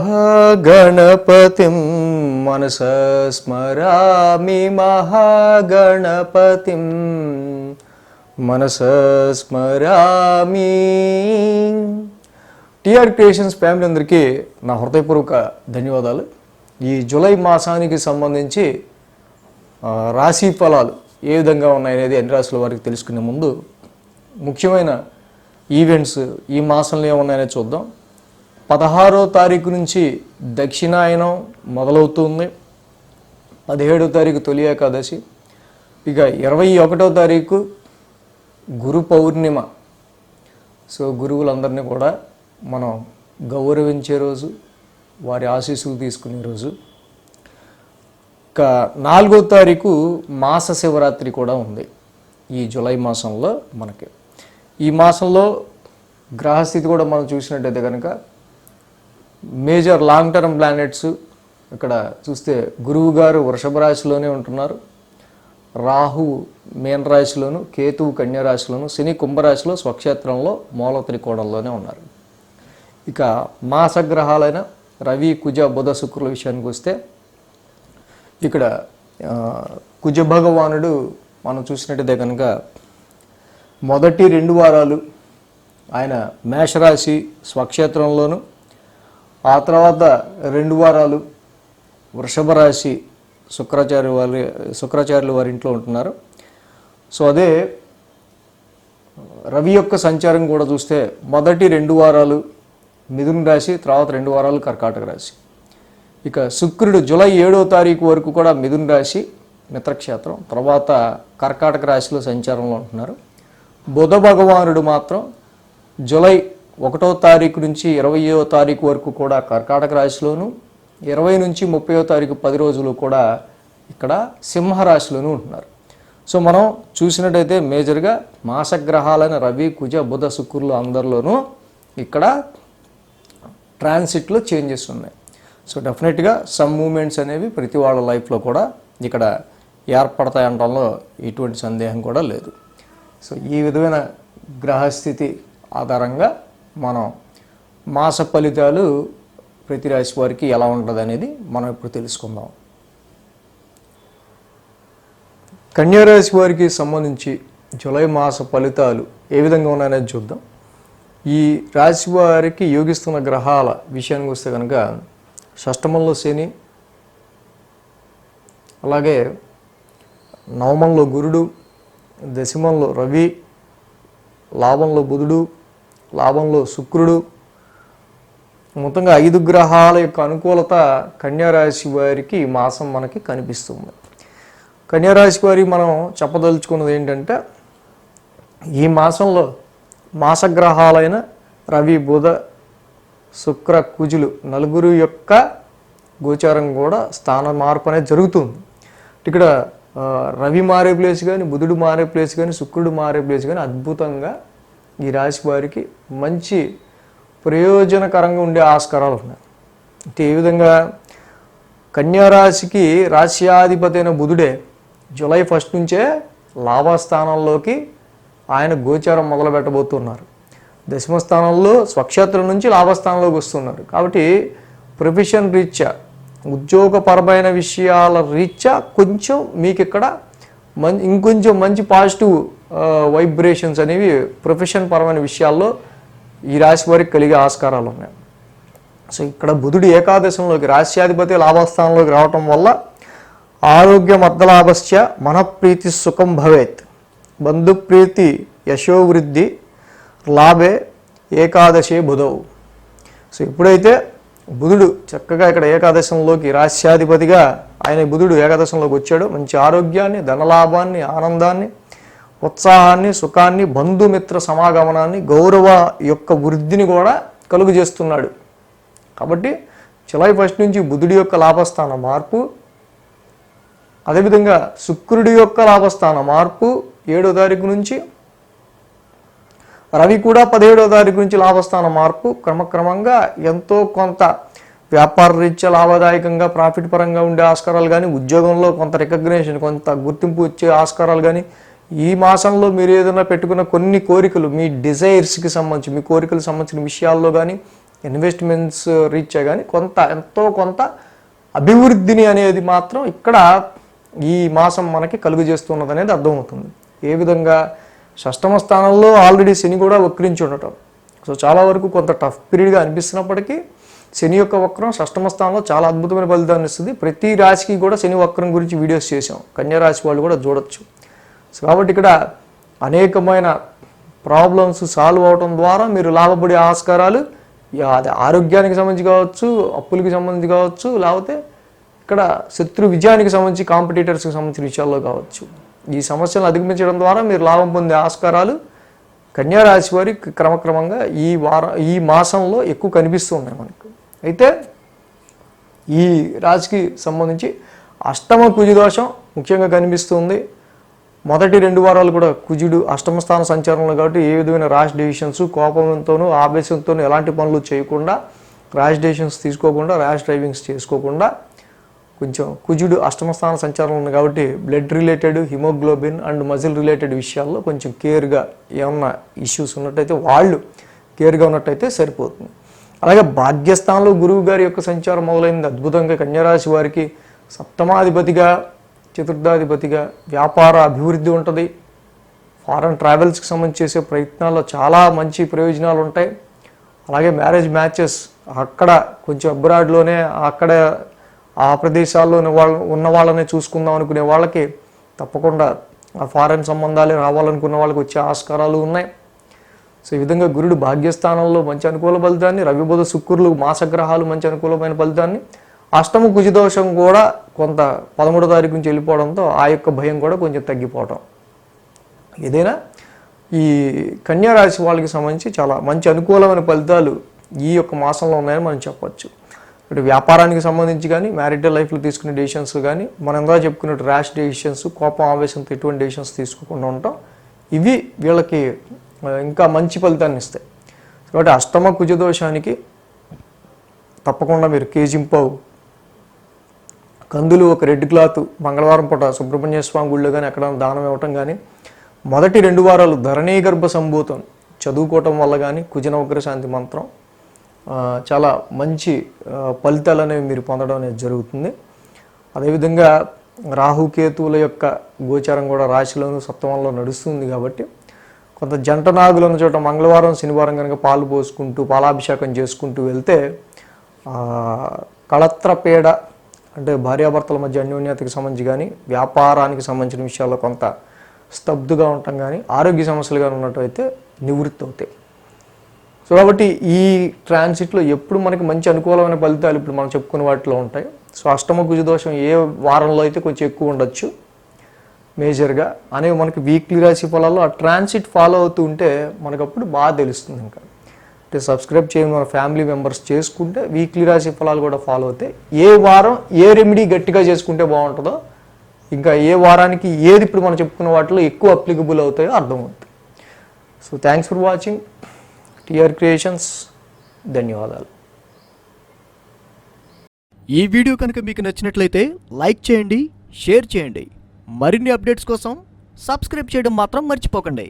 మహాగణపతిం మనసా స్మరామి మహాగణపతిం మనసా స్మరామి. TR creations family అందరికీ నా హృదయపూర్వక ధన్యవాదాలు. ఈ జూలై మాసానికి సంబంధించి రాశి ఫలాలు ఏ విధంగా ఉన్నాయనేది అన్ని రాశుల వారికి తెలుసుకునే ముందు ముఖ్యమైన ఈవెంట్స్ ఈ మాసంలో ఏమున్నాయనేది చూద్దాం. 16వ తారీఖు నుంచి దక్షిణాయనం మొదలవుతుంది. 17వ తారీఖు తొలి ఏకాదశి. ఇక 21వ తారీఖు గురు పౌర్ణిమ. సో గురువులందరినీ కూడా మనం గౌరవించే రోజు, వారి ఆశీస్సులు తీసుకునే రోజు. ఇక 4వ తారీఖు మాస శివరాత్రి కూడా ఉంది ఈ జూలై మాసంలో మనకి. ఈ మాసంలో గ్రహస్థితి కూడా మనం చూసినట్టయితే కనుక మేజర్ లాంగ్ టర్మ్ ప్లానెట్స్ ఇక్కడ చూస్తే గురువు గారు వృషభ రాశిలోనే ఉంటున్నారు, రాహువు మీన రాశిలోను, కేతువు కన్యా రాశిలోను, శని కుంభరాశిలో స్వక్షేత్రంలో మూల త్రికోణంలోనే ఉన్నారు. ఇక మాసగ్రహాలైన రవి కుజ బుధ శుక్రుల విషయానికి వస్తే ఇక్కడ కుజ భగవానుడు మనం చూసినట్టయితే కనుక మొదటి 2 వారాలు ఆయన మేషరాశి స్వక్షేత్రంలోను, ఆ తర్వాత 2 వారాలు వృషభ రాశి శుక్రాచార్యుల వారి ఇంట్లో ఉంటున్నారు. సో అదే రవి యొక్క సంచారం కూడా చూస్తే మొదటి 2 వారాలు మిథున రాశి, తర్వాత 2 వారాలు కర్కాటక రాశి. ఇక శుక్రుడు జూలై 7వ తారీఖు వరకు కూడా మిథున రాశి మిత్రక్షేత్రం, తర్వాత కర్కాటక రాశిలో సంచారంలో ఉంటున్నారు. బుధ భగవానుడు మాత్రం జూలై 1వ తారీఖు నుంచి 20వ తారీఖు వరకు కూడా కర్కాటక రాశిలోను, 20 నుంచి 30వ తారీఖు 10 రోజులు కూడా ఇక్కడ సింహరాశిలోనూ ఉంటున్నారు. సో మనం చూసినట్టయితే మేజర్గా మాసగ్రహాలైన రవి కుజ బుధ శుక్రులు అందరిలోనూ ఇక్కడ ట్రాన్సిట్లో చేంజెస్ ఉన్నాయి. సో డెఫినెట్గా సమ్ మూమెంట్స్ అనేవి ప్రతి వాళ్ళ లైఫ్లో కూడా ఇక్కడ ఏర్పడతాయి అనడంలో ఎటువంటి సందేహం కూడా లేదు. సో ఈ విధమైన గ్రహస్థితి ఆధారంగా మనం మాస ఫలితాలు ప్రతి రాశి వారికి ఎలా ఉంటుంది అనేది మనం ఇప్పుడు తెలుసుకుందాం. కన్యారాశి వారికి సంబంధించి జూలై మాస ఫలితాలు ఏ విధంగా ఉన్నాయనేది చూద్దాం. ఈ రాశి వారికి యోగిస్తున్న గ్రహాల విషయానికి వస్తే కనుక షష్టమంలో శని, అలాగే నవమంలో గురుడు, దశమంలో రవి, లాభంలో బుధుడు, లాభంలో శుక్రుడు, మొత్తంగా 5 గ్రహాల యొక్క అనుకూలత కన్యారాశి వారికి ఈ మాసం మనకి కనిపిస్తుంది. కన్యారాశి వారికి మనం చెప్పదలుచుకున్నది ఏంటంటే ఈ మాసంలో మాసగ్రహాలైన రవి బుధ శుక్ర కుజులు నలుగురు యొక్క గోచారం కూడా స్థాన మార్పు అనేది జరుగుతుంది. ఇక్కడ రవి మారే ప్లేస్ కానీ, బుధుడు మారే ప్లేస్ కానీ, శుక్రుడు మారే ప్లేస్ కానీ అద్భుతంగా ఈ రాశి వారికి మంచి ప్రయోజనకరంగా ఉండే ఆస్కారాలు ఉన్నాయి. అంటే ఏ విధంగా కన్యారాశికి రాశ్యాధిపతి అయిన బుధుడే జూలై 1 నుంచే లాభస్థానంలోకి ఆయన గోచారం మొదలు పెట్టబోతున్నారు. దశమ స్థానంలో స్వక్షేత్రం నుంచి లాభస్థానంలోకి వస్తున్నారు. కాబట్టి ప్రొఫెషన్ రీత్యా, ఉద్యోగపరమైన విషయాల రీత్యా కొంచెం మీకు ఇక్కడ ఇంకొంచెం మంచి పాజిటివ్ వైబ్రేషన్స్ అనేవి ప్రొఫెషన్ పరమైన విషయాల్లో ఈ రాశి వారికి కలిగే ఆస్కారాలు ఉన్నాయి. సో ఇక్కడ బుధుడు ఏకాదశంలోకి రాశ్యాధిపతి లాభస్థానంలోకి రావటం వల్ల ఆరోగ్యం అర్ధలాభస్య మనఃప్రీతి సుఖం భవేత్, బంధుప్రీతి యశోవృద్ధి లాభే ఏకాదశే బుధవు. సో ఎప్పుడైతే బుధుడు చక్కగా ఇక్కడ ఏకాదశంలోకి రాశ్యాధిపతిగా ఆయన బుధుడు ఏకాదశంలోకి వచ్చాడు, మంచి ఆరోగ్యాన్ని, ధనలాభాన్ని, ఆనందాన్ని, ఉత్సాహాన్ని, సుఖాన్ని, బంధుమిత్ర సమాగమనాన్ని, గౌరవ యొక్క వృద్ధిని కూడా కలుగు చేస్తున్నాడు. కాబట్టి జూలై 1 నుంచి బుధుడి యొక్క లాభస్థాన మార్పు, అదేవిధంగా శుక్రుడి యొక్క లాభస్థాన మార్పు 7వ తారీఖు నుంచి, రవి కూడా 17వ తారీఖు నుంచి లాభస్థాన మార్పు క్రమక్రమంగా ఎంతో కొంత వ్యాపార రీత్యా లాభదాయకంగా ప్రాఫిట్ పరంగా ఉండే ఆస్కారాలు కానీ, ఉద్యోగంలో కొంత రికగ్నేషన్, కొంత గుర్తింపు వచ్చే ఆస్కారాలు కానీ, ఈ మాసంలో మీరు ఏదైనా పెట్టుకున్న కొన్ని కోరికలు, మీ డిజైర్స్కి సంబంధించి, మీ కోరికలకు సంబంధించిన విషయాల్లో కానీ ఇన్వెస్ట్మెంట్స్ రీత్యా కానీ ఎంతో కొంత అభివృద్ధిని అనేది మాత్రం ఇక్కడ ఈ మాసం మనకి కలుగు చేస్తున్నది అనేది అర్థమవుతుంది. ఏ విధంగా షష్టమ స్థానంలో ఆల్రెడీ శని కూడా వక్రించి ఉండటం, సో చాలా వరకు కొంత టఫ్ పీరియడ్గా అనిపిస్తున్నప్పటికీ శని యొక్క వక్రం షష్టమ స్థానంలో చాలా అద్భుతమైన ఫలితాన్ని ఇస్తుంది. ప్రతి రాశికి కూడా శని వక్రం గురించి వీడియోస్ చేసాం, కన్యా రాశి వాళ్ళు కూడా చూడొచ్చు. సో కాబట్టి ఇక్కడ అనేకమైన ప్రాబ్లమ్స్ సాల్వ్ అవడం ద్వారా మీరు లాభపడే ఆస్కారాలు, అది ఆరోగ్యానికి సంబంధించి కావచ్చు, అప్పులకి సంబంధించి కావచ్చు, లేకపోతే ఇక్కడ శత్రు విజయానికి సంబంధించి కాంపిటీటర్స్కి సంబంధించిన విషయాల్లో కావచ్చు, ఈ సమస్యలను అధిగమించడం ద్వారా మీరు లాభం పొందే ఆస్కారాలు కన్యా రాశి వారికి క్రమక్రమంగా ఈ మాసంలో ఎక్కువ కనిపిస్తూ ఉన్నాయి మనకు. అయితే ఈ రాశికి సంబంధించి అష్టమ కుజ దోషం ముఖ్యంగా కనిపిస్తుంది. మొదటి 2 వారాలు కూడా కుజుడు అష్టమ స్థాన సంచారంలో కాబట్టి ఏ విధమైన ర్యాష్ డెసిషన్స్, కోపంతోనూ ఆవేశంతోనూ ఎలాంటి పనులు చేయకుండా, ర్యాష్ డెసిషన్స్ తీసుకోకుండా, ర్యాష్ డ్రైవింగ్స్ చేసుకోకుండా, కొంచెం కుజుడు అష్టమ స్థాన సంచారంలో ఉంది కాబట్టి blood related, haemoglobin and muscle related విషయాల్లో కొంచెం కేర్గా ఏమన్నా ఇష్యూస్ ఉన్నట్టయితే వాళ్ళు కేర్గా ఉన్నట్టయితే సరిపోతుంది. అలాగే భాగ్యస్థానంలో గురువు గారి యొక్క సంచారం మొదలైంది అద్భుతంగా. కన్యారాశి వారికి సప్తమాధిపతిగా, చతుర్థాధిపతిగా వ్యాపార అభివృద్ధి ఉంటుంది. ఫారెన్ ట్రావెల్స్కి సంబంధించి చేసే ప్రయత్నాల్లో చాలా మంచి ప్రయోజనాలు ఉంటాయి. అలాగే మ్యారేజ్ మ్యాచెస్ అక్కడ కొంచెం అబ్రాడ్లోనే అక్కడ ఆ ప్రదేశాల్లో ఉన్న వాళ్ళని చూసుకుందాం అనుకునే వాళ్ళకి తప్పకుండా ఆ ఫారెన్ సంబంధాలే రావాలనుకున్న వాళ్ళకి వచ్చే ఆస్కారాలు ఉన్నాయి. సో ఈ విధంగా గురుడు భాగ్యస్థానంలో మంచి అనుకూల ఫలితాన్ని, రవి బుధ శుక్రులు మాసగ్రహాలు మంచి అనుకూలమైన ఫలితాన్ని, అష్టమ కుజదోషం కూడా కొంత 13వ తారీఖు నుంచి వెళ్ళిపోవడంతో ఆ యొక్క భయం కూడా కొంచెం తగ్గిపోవడం. ఏదైనా ఈ కన్యా రాశి వాళ్ళకి సంబంధించి చాలా మంచి అనుకూలమైన ఫలితాలు ఈ యొక్క మాసంలో ఉన్నాయని మనం చెప్పొచ్చు. ఇటు వ్యాపారానికి సంబంధించి కానీ, మ్యారిటల్ లైఫ్లో తీసుకునే డెసిషన్స్ కానీ, మనం ఎలా చెప్పుకున్నట్టు ర్యాష్ డెసిషన్స్, కోపం ఆవేశంతో ఎటువంటి డెసిషన్స్ తీసుకోకుండా ఉంటాం, ఇవి వీళ్ళకి ఇంకా మంచి ఫలితాన్ని ఇస్తాయి. కాబట్టి అష్టమ కుజదోషానికి తప్పకుండా మీరు కేజింపావు కందులు, ఒక రెడ్ క్లాత్ మంగళవారం పూట సుబ్రహ్మణ్య స్వామి గుళ్ళో కానీ ఎక్కడ దానం ఇవ్వటం కానీ, మొదటి 2 వారాలు ధరణీ గర్భ సంభూతం చదువుకోవటం వల్ల కానీ, కుజనవగ్ర శాంతి మంత్రం చాలా మంచి ఫలితాలు అనేవి మీరు పొందడం అనేది జరుగుతుంది. అదేవిధంగా రాహుకేతువుల యొక్క గోచారం కూడా రాశిలోను సప్తమంలో నడుస్తుంది కాబట్టి కొంత జంట నాగులను చోట మంగళవారం శనివారం కనుక పాలు పోసుకుంటూ పాలాభిషేకం చేసుకుంటూ వెళ్తే కళత్రపేడ అంటే భార్యాభర్తల మధ్య అన్యోన్యతకి సంబంధించి కానీ, వ్యాపారానికి సంబంధించిన విషయాల్లో కొంత స్తబ్దుగా ఉండటం కానీ, ఆరోగ్య సమస్యలు కానీ ఉన్నట్టయితే నివృత్తి అవుతాయి. సో కాబట్టి ఈ ట్రాన్సిట్లో ఎప్పుడు మనకి మంచి అనుకూలమైన ఫలితాలు ఇప్పుడు మనం చెప్పుకునే వాటిలో ఉంటాయి. సో అష్టమ కుజదోషం ఏ వారంలో అయితే కొంచెం ఎక్కువ ఉండొచ్చు మేజర్గా అనేవి మనకి వీక్లీ రాశి ఫలాల్లో ఆ ట్రాన్సిట్ ఫాలో అవుతూ ఉంటే మనకు అప్పుడు బాగా తెలుస్తుంది. ఇంకా అంటే సబ్స్క్రైబ్ చేయడం మన ఫ్యామిలీ మెంబర్స్ చేసుకుంటే వీక్లీ రాశి ఫలాలు కూడా ఫాలో అవుతాయి. ఏ వారం ఏ రెమెడీ గట్టిగా చేసుకుంటే బాగుంటుందో, ఇంకా ఏ వారానికి ఏది ఇప్పుడు మనం చెప్పుకున్న వాటిలో ఎక్కువ అప్లికబుల్ అవుతాయో అర్థమవుతుంది. So thanks for watching TR creations. ధన్యవాదాలు. ఈ వీడియో కనుక మీకు నచ్చినట్లయితే లైక్ చేయండి, షేర్ చేయండి. మరిన్ని అప్డేట్స్ కోసం సబ్స్క్రైబ్ చేయడం మాత్రం మర్చిపోకండి.